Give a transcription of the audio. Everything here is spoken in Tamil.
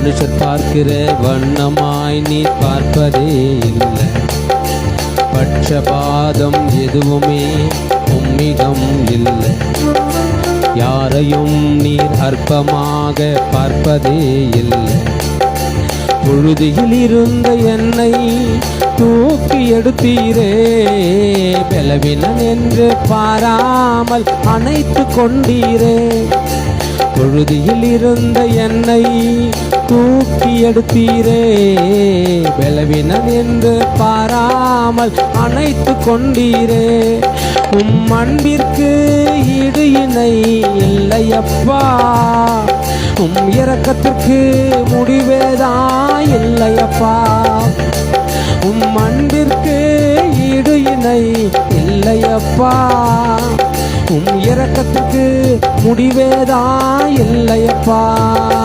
மனுஷர் பார்க்கிற வண்ணமாய் நீ பார்ப்பதே இல்லை. பட்சபாதம் எதுவுமே உம்மிடம் இல்லை. யாரையும் நீர் அற்பமாக பார்ப்பதே இல்லை. புழுதியில் இருந்த என்னை தூக்கி எடுத்தீரே, பலவீனன் என்று பாராமல் அணைத்து கொண்டீரே. புழுதியில் இருந்த என்னை தூக்கி எடுத்தீரே, பலவீனன் என்று பாராமல் அணைத்து கொண்டீரே. உம் அன்பிற்கு ஈடு இணை இல்லையப்பா, உம் இரக்கத்திற்கு முடிவேதான் இல்லையப்பா. உம் அன்பிற்கு ஈடு இணை இல்லையப்பா, உம் இரக்கத்திற்கு முடிவேதான் இல்லையப்பா.